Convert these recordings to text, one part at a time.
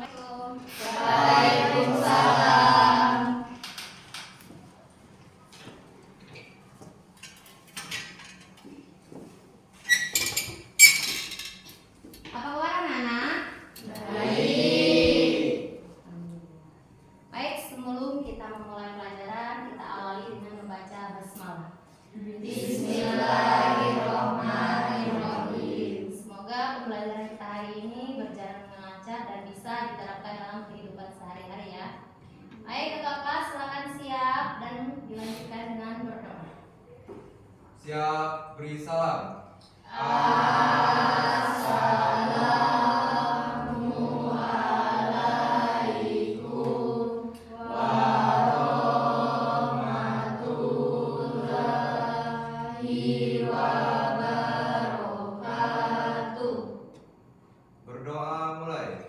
Waalaikumsalam. Apa kabar anak-anak? Baik. Baik, sebelum kita memulai pelajaran, kita awali dengan membaca basmalah. Bismillahirrahmanirrahim. Semoga pembelajaran kita hari ini berjalan dengan lancar dan bisa diterapkan dalam kehidupan sehari-hari ya. Baik, Kakak kelas silakan siap dan dilanjutkan dengan berdoa. Siap, beri salam. Assalamualaikum warahmatullahi wabarakatuh. Berdoa mulai.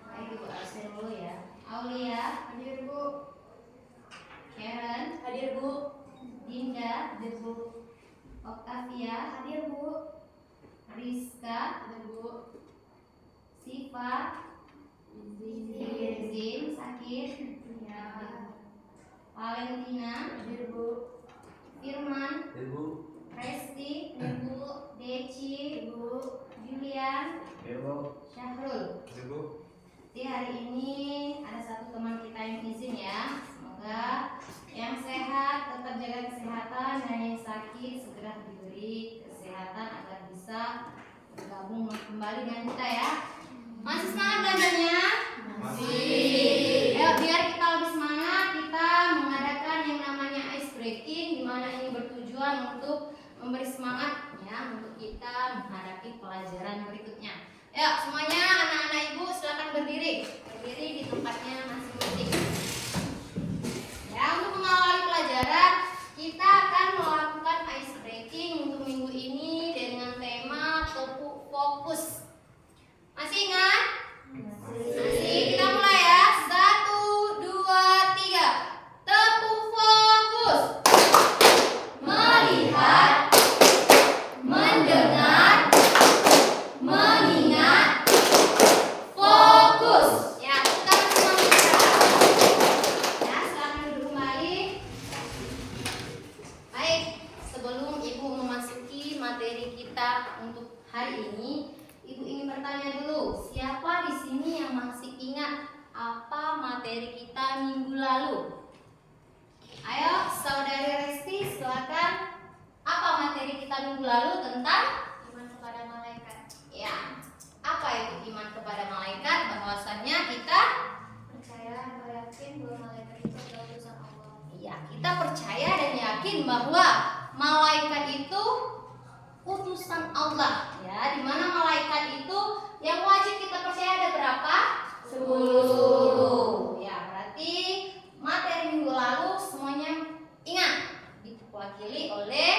Baik, Ibu absen dulu ya. Aulia, hadir Bu. Karen, hadir Bu. Dinda, hadir Bu. Octavia, hadir Bu. Rizka, hadir Bu. Siva, izin sakit. Ya. Valentina, hadir Bu. Firman, Ibu. Resti, hadir Bu. Deci, Bu. Julian, Ibu. Syahrul. Ibu. Di hari ini ada satu teman kita yang izin ya. Semoga yang sehat tetap jaga kesehatan dan yang sakit segera diberi kesehatan agar bisa bergabung kembali dengan kita ya. Masih semangat belajarnya? Masih. Ayo biar kita lebih semangat, kita mengadakan yang namanya ice breaking, di mana ini bertujuan untuk memberi semangat ya untuk kita menghadapi pelajaran berikutnya. Ayo semuanya anak-anak ibu silakan berdiri di tempatnya masing-masing. Ya, untuk mengawali pelajaran kita akan melakukan ice breaking untuk minggu ini dengan tema fokus. Masih ingat? Masih. Kita mulai ya. 1, 2, 3. Tepuk fokus. Melihat, mendengar, mengingat, fokus. Ya, kita masih ya, silakan duduk kembali. Baik, sebelum Ibu memasuki materi kita untuk hari ini, Ibu ingin bertanya dulu, siapa di sini yang masih ingat apa materi kita minggu lalu? Ayo, Saudari Resti, silakan. Apa materi kita minggu lalu tentang iman kepada malaikat? Ya, apa itu iman kepada malaikat? Bahwasannya kita Percaya atau yakin bahwa malaikat itu adalah utusan Allah. iya, kita percaya dan yakin bahwa malaikat itu utusan Allah. Ya, di mana malaikat itu yang wajib kita percaya ada berapa? 10. Ya, berarti materi minggu lalu semuanya ingat diwakili oleh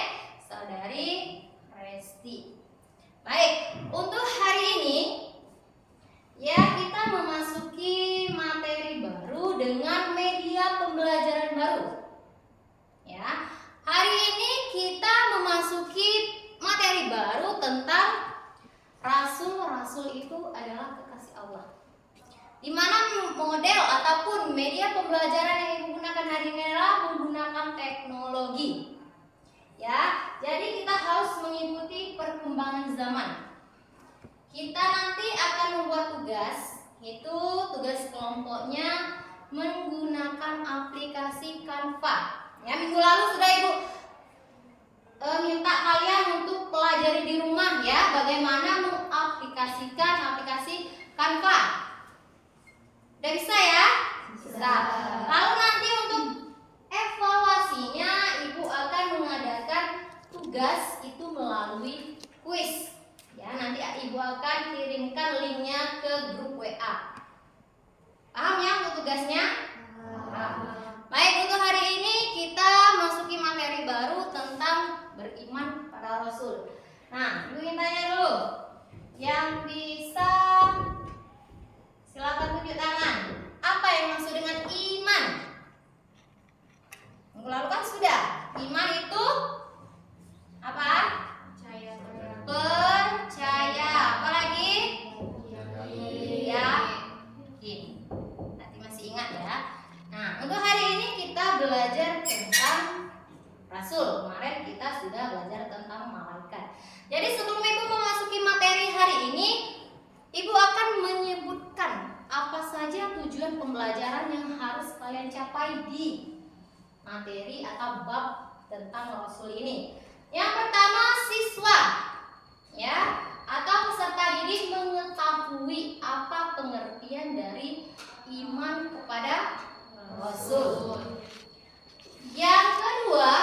Saudari Resti. Baik, untuk hari ini ya kita memasuki materi baru dengan media pembelajaran baru. Ya, hari ini kita memasuki materi baru tentang rasul-rasul itu adalah kekasih Allah. Di mana model ataupun media pembelajaran yang Ibu gunakan hari ini adalah menggunakan teknologi. Ya, jadi kita harus mengikuti perkembangan zaman. Kita nanti akan membuat tugas, itu tugas kelompoknya menggunakan aplikasi Canva. Ya, minggu lalu sudah Ibu mengaplikasikan aplikasi Canva? Udah bisa ya? Bisa. Lalu nanti untuk evaluasinya Ibu akan mengadakan tugas itu melalui kuis. Ya, nanti Ibu akan kirimkan linknya ke grup WA. Paham ya untuk tugasnya? Baik, untuk hari ini kita masuki materi baru tentang beriman pada Rasul. Nah, Ibu ingin tanya dulu. Yang bisa silakan tunjuk tangan. Apa yang maksud dengan iman? Minggu lalu kan sudah. Iman itu apa? Percaya. Apa lagi? Yakin. Nanti masih ingat ya. Nah, untuk hari ini kita belajar tentang Rasul. Kemarin kita sudah belajar tentang malaikat. Jadi sebelum Ibu memasuki materi hari ini, Ibu akan menyebutkan apa saja tujuan pembelajaran yang harus kalian capai di materi atau bab tentang Rasul ini. Yang pertama, siswa ya atau peserta didik mengetahui apa pengertian dari iman kepada Rasul. Yang kedua,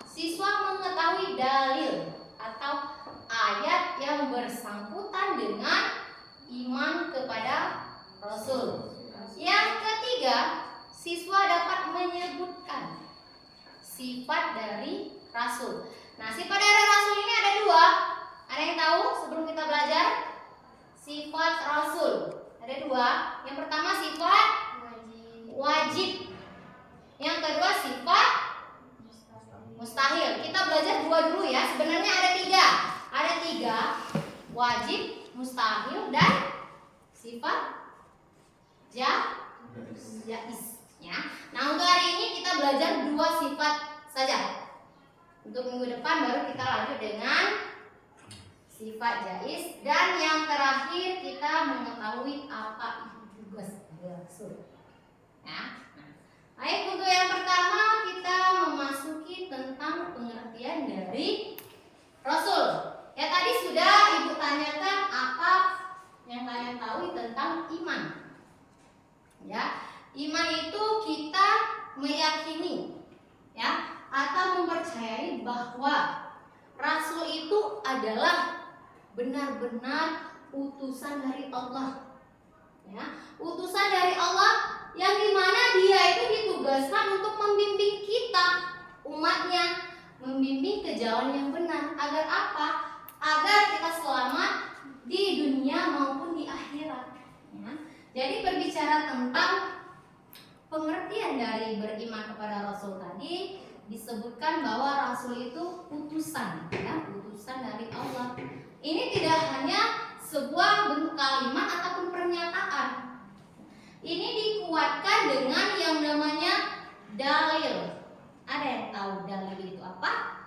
siswa mengetahui dalil atau ayat yang bersangkutan dengan iman kepada Rasul. Yang ketiga, siswa dapat menyebutkan sifat dari Rasul. Nah, sifat dari Rasul ini ada dua. Ada yang tahu sebelum kita belajar? Sifat Rasul ada dua. Yang pertama sifat wajib. Yang kedua sifat mustahil. Kita belajar dua dulu ya. Sebenarnya ada tiga. Ada tiga. Wajib, mustahil, dan sifat jaiz. Ya. Nah, untuk hari ini kita belajar dua sifat saja. Untuk minggu depan baru kita lanjut dengan sifat jaiz, dan yang terakhir kita mengetahui apa itu tugas Rasul. Ya. Baik, untuk yang pertama kita memasuki tentang pengertian dari Rasul. Ya, tadi sudah Ibu tanyakan apa yang kalian tahu tentang iman. Ya, iman itu kita meyakini ya atau mempercayai bahwa Rasul itu adalah benar-benar utusan dari Allah. Ya, utusan dari Allah yang dimana dia itu ditugaskan untuk membimbing kita, umatnya, membimbing ke jalan yang benar. Agar apa? Agar kita selamat di dunia maupun di akhirat. Ya. Jadi berbicara tentang pengertian dari beriman kepada Rasul tadi, disebutkan bahwa Rasul itu utusan, ya, utusan dari Allah. Ini tidak hanya sebuah bentuk kalimat ataupun pernyataan. Ini dikuatkan dengan yang namanya dalil. Ada yang tahu dalil itu apa?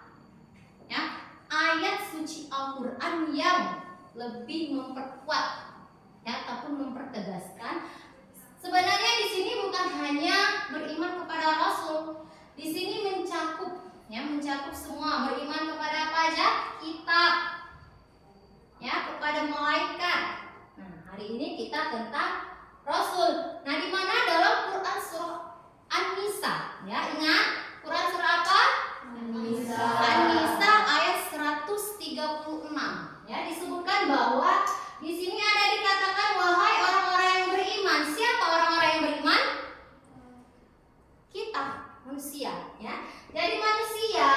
Ya, ayat suci Al-Quran yang lebih memperkuat, ya, ataupun mempertegaskan. Sebenarnya di sini bukan hanya beriman kepada Rasul. Di sini mencakup, ya, mencakup semua. Beriman kepada apa aja? Kitab, ya, kepada malaikat. Nah, hari ini kita tentang Rasul. Nah, di mana dalam Quran surah An-Nisa, ya, ingat Quran surah apa? An-Nisa. An-Nisa ayat 136. Ya, disebutkan bahwa di sini ada dikatakan wahai orang-orang yang beriman. Siapa orang-orang yang beriman? Kita, manusia, ya. Jadi manusia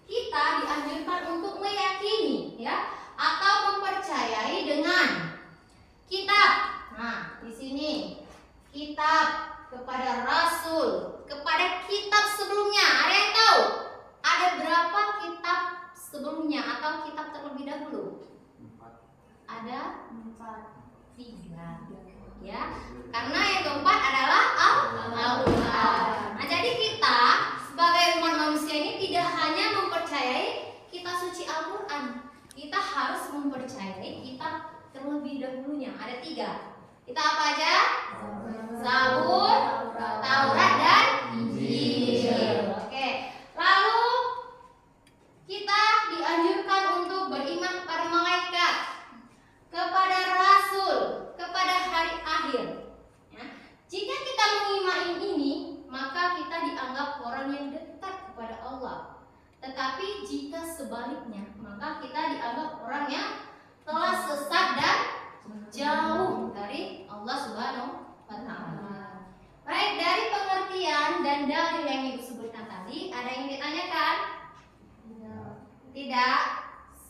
kita dianjurkan untuk meyakini, ya, atau mempercayai dengan kitab. Nah, di sini kitab kepada Rasul, kepada kitab sebelumnya. Ada yang tahu? Ada berapa kitab sebelumnya atau kitab terlebih dahulu? 4. Ada 3. Ya, karena yang keempat adalah Al-Quran. Nah, jadi kita sebagai umat manusia ini tidak hanya mempercayai kitab suci Al-Quran. Kita harus mempercayai kitab terlebih dahulunya. Ada 3. Kita apa aja? Zabur, Taurat, dan Injil. Oke. Lalu kita dianjurkan untuk beriman kepada malaikat, kepada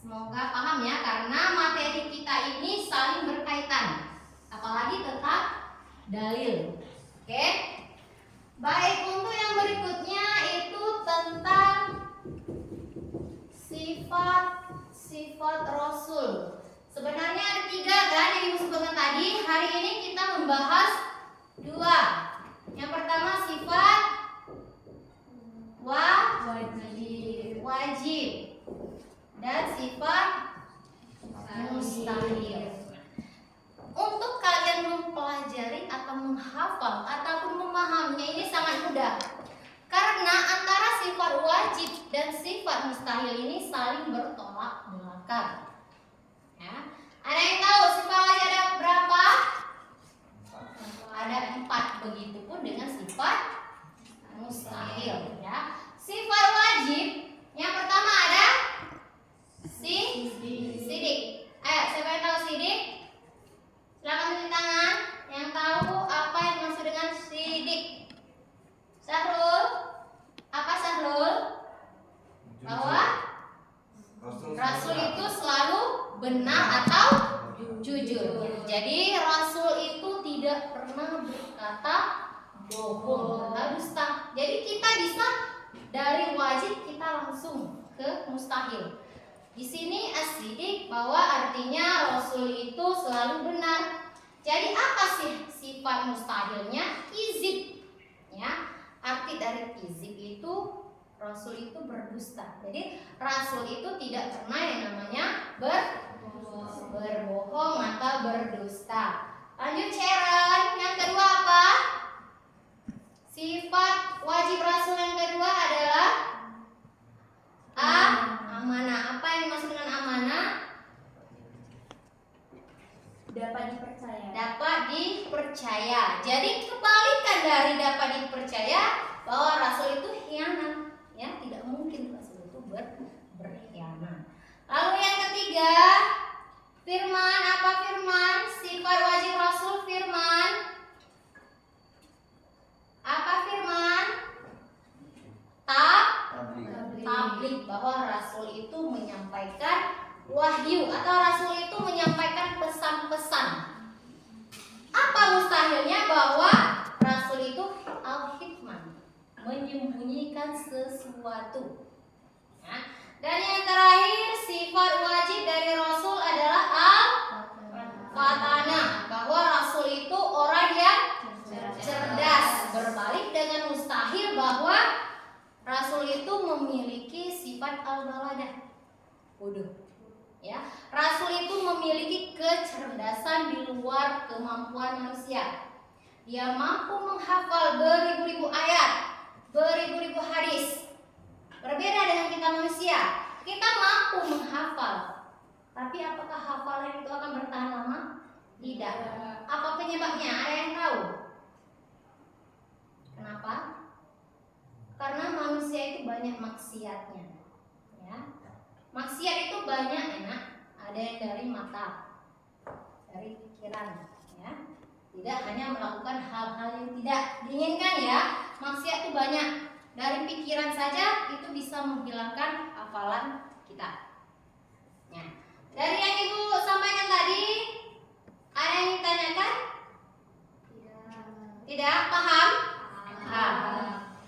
Semoga paham ya, karena materi kita ini saling berkaitan. Apalagi tentang dalil. Oke? Baik, untuk yang berikutnya itu tentang sifat Rasul. Sebenarnya ada 3 kan yang disebutkan tadi. Hari ini kita membahas 2. Yang pertama sifat wajib dan sifat mustahil. Untuk kalian mempelajari atau menghafal ataupun memahaminya ini sangat mudah. Karena antara sifat wajib dan sifat mustahil ini saling bertolak belakang. Ya. Ada yang tahu sifat wajib ada berapa? Ada 4. Begitupun dengan sifat mustahil. Ya. Sifat wajib yang pertama ada sidik. Ayo, siapa yang tahu sidik? Silakan tunjuk tangan. Yang tahu apa yang dimaksud dengan sidik? Syahrul, apa Syahrul? Bahwa Rasul itu selalu benar atau jujur. Jadi Rasul itu tidak pernah berkata bohong atau dusta. Jadi kita bisa dari wajib kita langsung ke mustahil. Di sini as-sidik bahwa artinya Rasul itu selalu benar. Jadi apa sih sifat mustahilnya? Kizib. Ya. Arti dari kizib itu Rasul itu berdusta. Jadi Rasul itu tidak pernah yang namanya berbohong atau berdusta. Lanjut Sharon, yang kedua apa? Sifat wajib Rasul yang kedua adalah amanah. Apa yang dimaksud dengan amanah? Dapat dipercaya. Jadi kebalikan dari dapat dipercaya, bahwa Rasul itu khianat. Ya, tidak mungkin Rasul itu berkhianat. Lalu yang ketiga, firman. Apa firman? Sifat wajib Rasul firman. Apa firman? Tabligh, bahwa Rasul itu menyampaikan wahyu atau Rasul itu menyampaikan pesan-pesan. Apa mustahilnya? Bahwa Rasul itu al-hikmah, menyembunyikan sesuatu. Ya. Dan yang terakhir, sifat wajib dari Rasul adalah al-fatana, bahwa Rasul itu orang yang cerdas. Berbalik dengan mustahil bahwa Rasul itu memiliki sifat al-baladah, bodoh. Ya, Rasul itu memiliki kecerdasan di luar kemampuan manusia. Dia mampu menghafal beribu-ribu ayat, beribu-ribu hadis. Berbeda dengan kita manusia. Kita mampu menghafal, tapi apakah hafalan itu akan bertahan lama? Tidak. Apa penyebabnya? Ada yang tahu? Kenapa? Karena manusia itu banyak maksiatnya. Ya. Maksiat itu banyak, enak. Ada yang dari mata, dari pikiran, ya. Tidak hanya melakukan hal-hal yang tidak diinginkan, ya. Maksiat itu banyak. Dari pikiran saja itu bisa menghilangkan hafalan kita. Ya. Dari yang Ibu sampaikan tadi, ada yang ditanyakan? Tidak paham?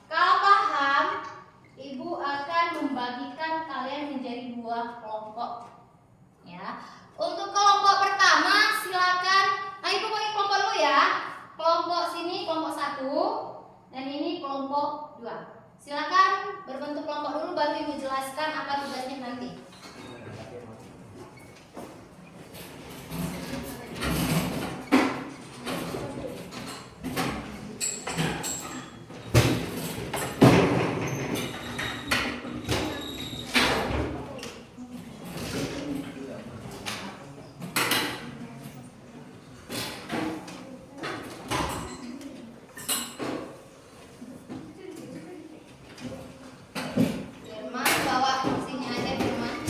Kalau paham, Ibu akan membagikan kalian menjadi 2 kelompok. Ya. Untuk kelompok pertama silakan. Nah, Ibu bagi kelompok dulu ya. Kelompok sini kelompok 1 dan ini kelompok 2. Silakan berbentuk kelompok dulu, baru Ibu jelaskan apa tugasnya nanti. Firman, bawa sini aja Firman.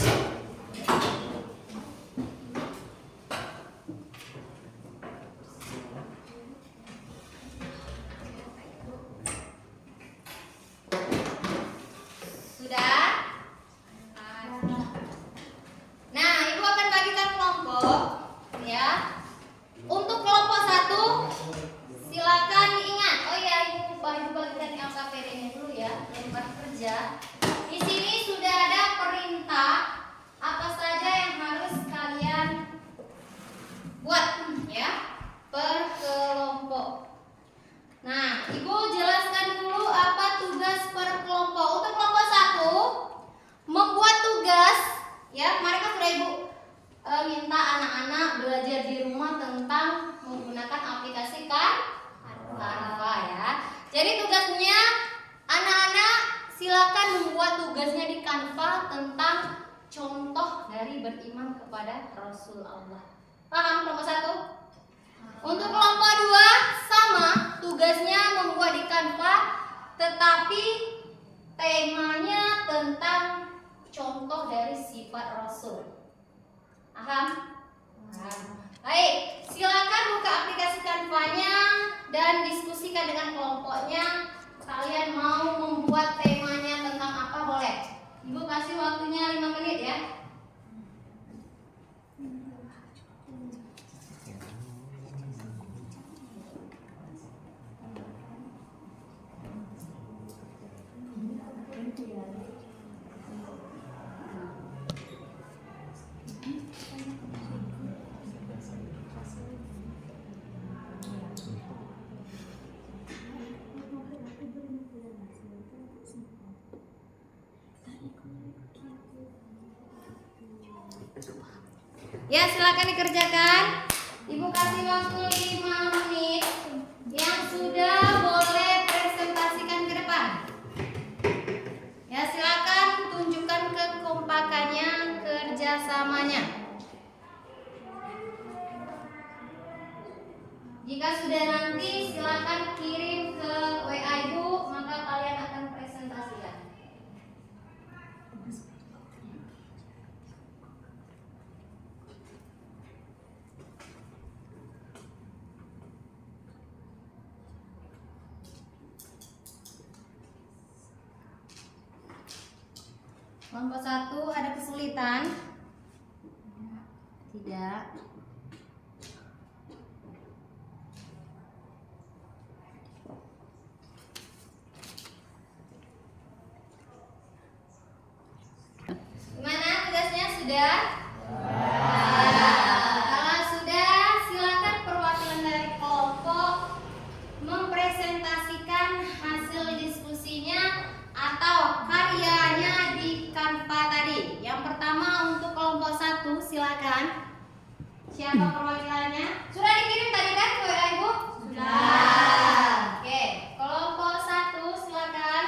buat ya per kelompok. Nah, Ibu jelaskan dulu apa tugas per kelompok. Untuk kelompok 1 membuat tugas ya, kemarin kan sudah Ibu minta anak-anak belajar di rumah tentang menggunakan aplikasi Canva ya. Jadi tugasnya anak-anak silakan membuat tugasnya di Canva tentang contoh dari beriman kepada Rasul Allah. Paham kelompok 1? Untuk kelompok 2 sama, tugasnya membuat di Canva tetapi temanya tentang contoh dari sifat Rasul. Paham? Baik, silakan buka aplikasi Canva-nya dan diskusikan dengan kelompoknya. Kalian mau membuat temanya tentang apa boleh. Ibu kasih waktunya 5 menit ya. Ya, silakan dikerjakan. Ibu kasih waktu 5 menit. Yang sudah boleh presentasikan ke depan. Ya, silakan tunjukkan kekompakannya, kerjasamanya. Jika sudah nanti silakan kirim ke WA Ibu, maka kalian akan presentasikan. Kelompok 1 ada kesulitan? Tidak. Gimana tugasnya sudah? Kalau sudah, silakan perwakilan dari kelompok mempresentasikan hasil diskusinya atau karyanya di Canva tadi. Yang pertama untuk kelompok 1 silakan. Siapa perwakilannya? Sudah dikirim tadi kan ke WA Ibu? Sudah. Oke, kelompok 1 silakan.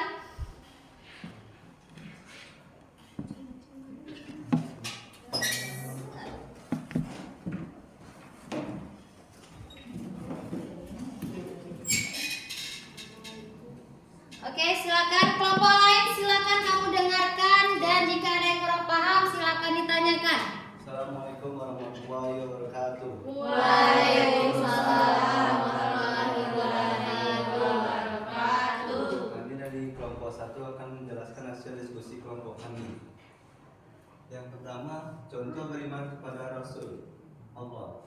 Oke, silakan kelompok lain, silakan kamu dengarkan dan jika ada yang kurang paham silakan ditanyakan. Assalamualaikum warahmatullahi wabarakatuh. Waalaikumsalam warahmatullahi wabarakatuh. Kami dari kelompok 1 akan menjelaskan hasil diskusi kelompok kami. Yang pertama, contoh beriman kepada Rasul Allah.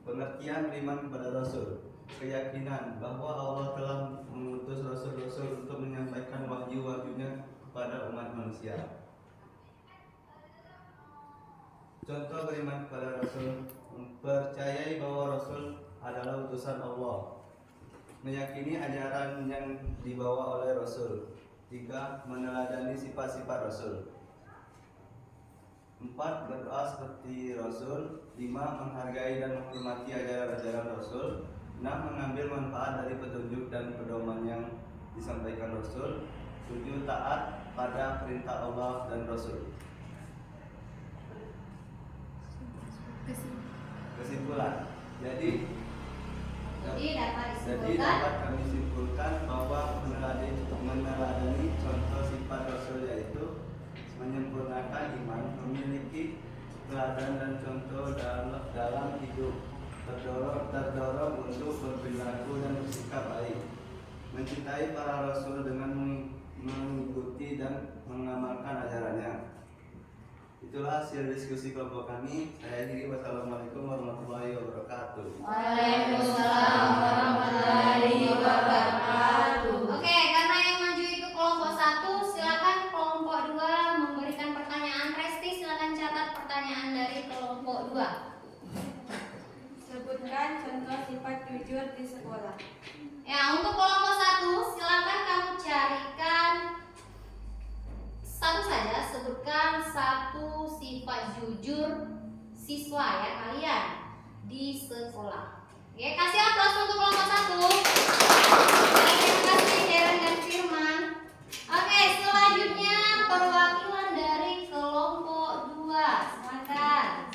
Pengertian beriman kepada Rasul, keyakinan bahwa Allah telah mengutus Rasul-Rasul untuk menyampaikan wahyu-wahyunya kepada umat manusia. Contoh beriman kepada Rasul, mempercayai bahwa Rasul adalah utusan Allah, meyakini ajaran yang dibawa oleh Rasul. 3. Meneladani sifat-sifat Rasul. 4. Berdoa seperti Rasul. 5. Menghargai dan menghormati ajaran-ajaran Rasul. 6. Mengambil manfaat dari petunjuk dan pedoman yang disampaikan Rasul. 7. Taat pada perintah Allah dan Rasul. Kesimpulan. Jadi dapat kami simpulkan bahwa meneladani contoh sifat Rasul yaitu menyempurnakan iman, memiliki teladan dan contoh dalam hidup, terdorong untuk berperilaku dan bersikap baik, mencintai para Rasul dengan mengikuti dan mengamalkan ajarannya. Itulah hasil diskusi kelompok kami. Saya akhiri. Wassalamualaikum warahmatullahi wabarakatuh. Waalaikumsalam warahmatullahi wabarakatuh. Oke, karena yang maju itu kelompok 1, silakan kelompok 2 memberikan pertanyaan. Resti, silakan catat pertanyaan dari kelompok 2. satu sifat jujur siswa ya kalian di sekolah. Oke, kasih aplaus untuk kelompok 1. Terima kasih Darren dan Firman. Oke, selanjutnya perwakilan dari kelompok 2. Silakan.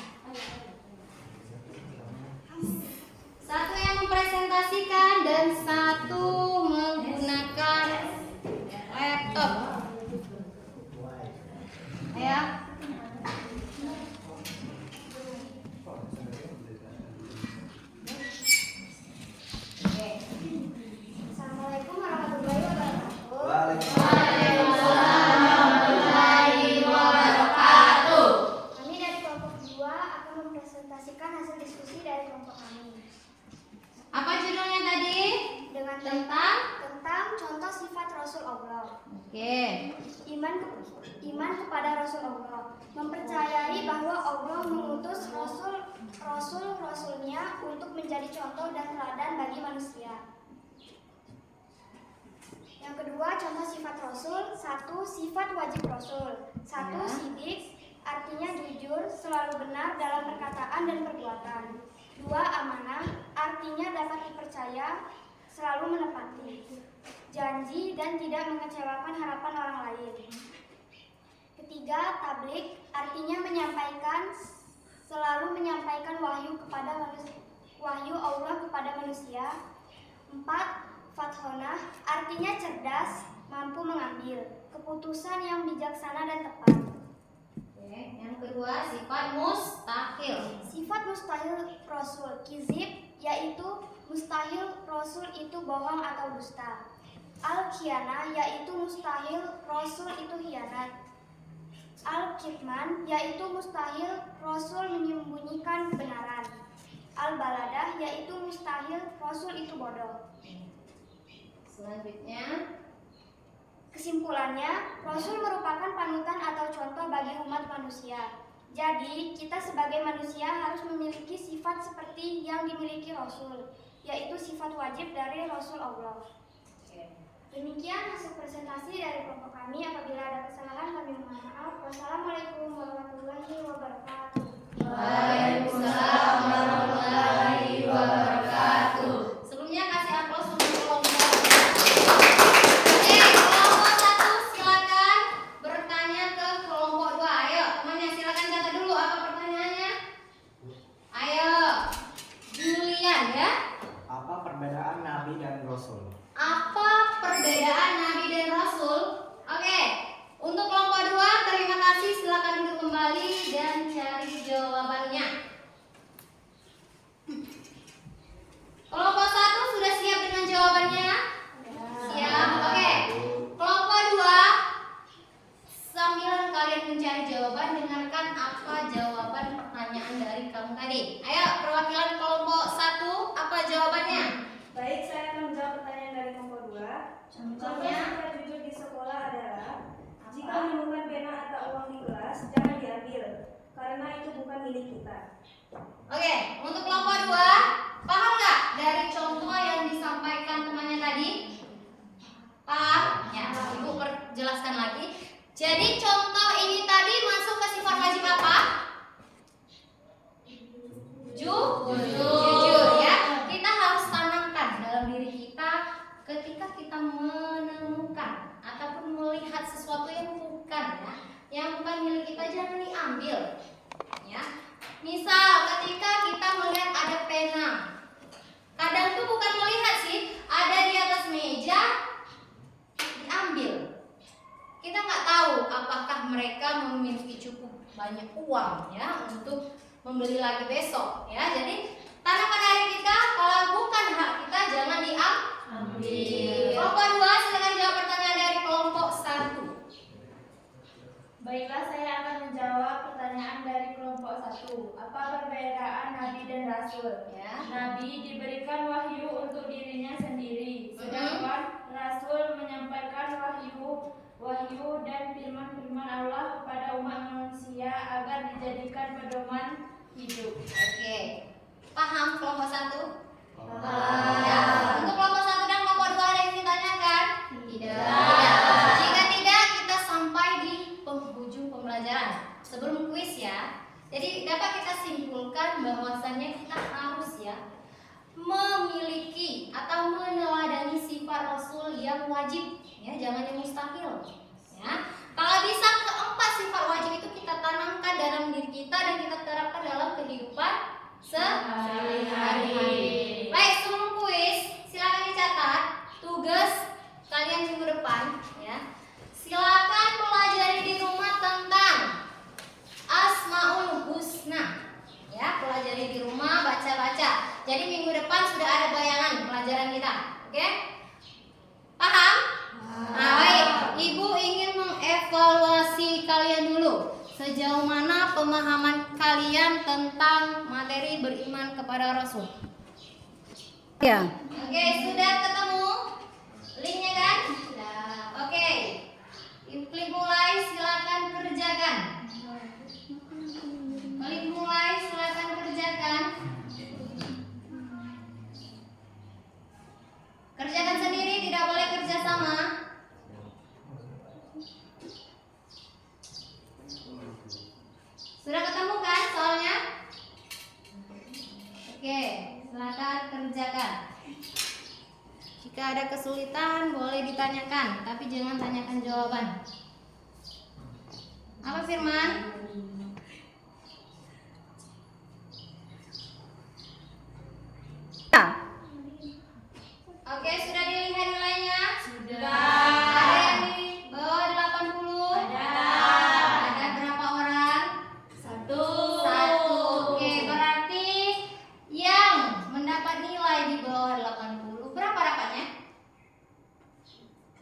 Satu yang mempresentasikan dan satu menggunakan laptop. Ayo. Assalamualaikum warahmatullahi wabarakatuh. Waalaikumsalam. Kami dari kelompok 2 akan mempresentasikan hasil diskusi dari kelompok kami Apa judulnya tadi? dengan Tentang? tentang contoh sifat Rasul Allah. Oke. Iman kepada Rasul Allah, mempercayai bahwa Allah mengutus rasul-rasulnya untuk menjadi contoh dan teladan bagi manusia. Yang kedua, contoh sifat Rasul. 1. Sifat wajib Rasul. 1. Ya. Sidik, artinya jujur, selalu benar dalam perkataan dan perbuatan. 2. Amanah, artinya dapat dipercaya, selalu menepati janji dan tidak mengecewakan harapan orang lain. Ketiga, tablik, artinya selalu menyampaikan wahyu Allah kepada manusia. 4. Fathonah, artinya cerdas, mampu mengambil keputusan yang bijaksana dan tepat. Oke, yang kedua sifat mustahil. Sifat mustahil Rasul. Kizib, yaitu mustahil Rasul itu bohong atau dusta. Al-khianah, yaitu mustahil Rasul itu hianat. Al-kitman, yaitu mustahil Rasul menyembunyikan kebenaran. Al-baladah, yaitu mustahil Rasul itu bodoh. Selanjutnya, Kesimpulannya, Rasul merupakan panutan atau contoh bagi umat manusia. Jadi, kita sebagai manusia harus memiliki sifat seperti yang dimiliki Rasul, yaitu sifat wajib dari Rasul Allah. Demikian hasil presentasi dari kelompok kami. Apabila ada kesalahan, kami mohon maaf. Wassalamualaikum warahmatullahi wabarakatuh. Waalaikumsalam warahmatullahi wabarakatuh. Sebelumnya kasih aplaus untuk kelompok. Oke, kelompok 1 silakan bertanya ke kelompok 2. Ayo, temannya silakan catat dulu apa pertanyaannya. Ayo, Julian ya. Apa perbedaan Nabi dan Rasul? Apa perbedaan Nabi dan Rasul? Oke, untuk kelompok 2 terima kasih, silakan duduk kembali dan cari jawabannya. Kelompok 1 sudah siap dengan jawabannya? Siap. Oke. Kelompok 2 sambil kalian mencari jawaban, dengarkan apa jawaban pertanyaan dari kamu tadi. Ayo, perwakilan kelompok 1, apa jawabannya? Baik, saya akan menjawab pertanyaan dari kelompok 2. Contoh sifat jujur di sekolah adalah jika menemukan pena atau uang di kelas, jangan diambil, karena itu bukan milik kita. Oke, untuk kelompok 2, paham nggak dari contoh yang disampaikan temannya tadi? Paham? Ya, Ibu perjelaskan lagi. Jadi contoh ini tadi masuk ke sifat wajib apa? Jujur ya. Kita harus tanamkan dalam diri kita ketika kita menemukan ataupun melihat sesuatu yang bukan ya, yang bukan milik kita, jangan diambil ya. Misal ketika kita melihat ada pena, kadang tuh bukan melihat sih, ada di atas meja, diambil. Kita nggak tahu apakah mereka memiliki cukup banyak uang ya untuk membeli lagi besok ya. Jadi tanamkan dari kita, kalau bukan hak kita jangan diambil. Kelompok 2 silakan jawab pertanyaan dari kelompok 1. Baiklah, saya akan menjawab pertanyaan dari kelompok 1. Apa perbedaan Nabi dan Rasul? Ya. Nabi diberikan wahyu untuk dirinya sendiri, sedangkan Rasul menyampaikan wahyu dan firman-firman Allah kepada umat manusia agar dijadikan pedoman hidup. Oke. Paham kelompok 1? Paham. Ya. Untuk kelompok 1 dan kelompok 2 ada yang ditanyakan? Tidak. Jika tidak, kita sampai di penghujung pembelajaran. sebelum kuis ya. Jadi dapat kita simpulkan bahwasannya kita harus ya memiliki atau meneladani sifat Rasul yang wajib ya, jangan yang mustahil ya. Kalau bisa keempat sifat wajib itu kita tanamkan dalam diri kita dan kita terapkan dalam kehidupan sehari-hari. Baik, sebelum kuis silakan dicatat tugas kalian minggu depan ya. Silakan pelajari di rumah tentang Asmaul Husna ya, pelajari di rumah, baca-baca. Jadi minggu depan sudah ada bayangan pelajaran kita. Oke? Paham? Nah, baik. Ibu ingin mengevaluasi kalian dulu. Sejauh mana pemahaman kalian tentang materi beriman kepada Rasul? Ya. Oke, sudah ketemu linknya kan? Sudah. Oke. Klik mulai, silakan kerjakan. Klik mulai, silakan kerjakan. Kerjakan sendiri, tidak boleh kerja sama. Sudah ketemu kan soalnya? Oke, silakan kerjakan. Jika ada kesulitan boleh ditanyakan, tapi jangan tanyakan jawaban. Apa Firman? Oke, sudah dilihat nilainya? Sudah. Ada yang di bawah 80? Ada berapa orang? Satu. Oke, berarti yang mendapat nilai di bawah 80 berapa dapatnya?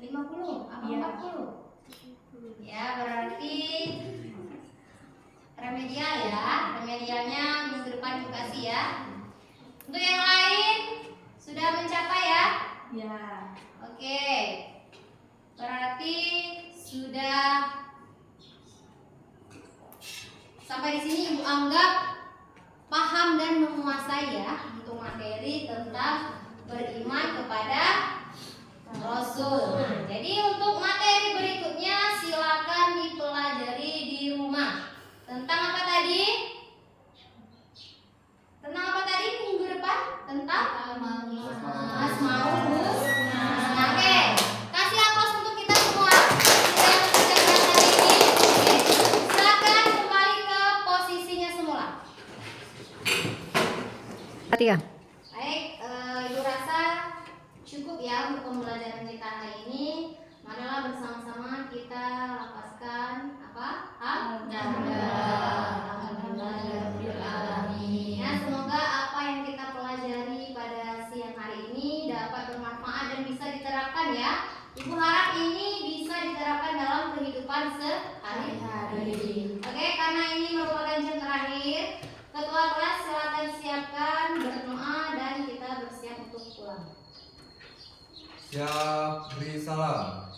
50 apa 40? Ya, berarti remedial ya. Remedialnya minggu depan dikasih ya. Untuk yang lain sudah mencapai ya? Ya. Oke. Berarti sudah sampai di sini Ibu anggap paham dan menguasai ya untuk materi tentang beriman kepada Rasul. Jadi untuk materi berikutnya silakan dipelajari di rumah. Tentang apa tadi? Tentang apa tadi minggu depan? Tentang Asmaul Husna. Oke, kasih aplaus untuk kita semua. Kita kerjakan hari ini. Oke. Silakan kembali ke posisinya semula. Baik, Ibu rasa cukup ya untuk pembelajaran kita hari ini. Marilah bersama-sama kita lapaskan apa? Ya, semoga apa yang kita pelajari pada siang hari ini dapat bermanfaat dan bisa diterapkan ya. Ibu harap ini bisa diterapkan dalam kehidupan sehari-hari. Oke, karena ini merupakan jam terakhir, ketua kelas silakan siapkan berdoa dan kita bersiap untuk pulang. Siap, beri salam.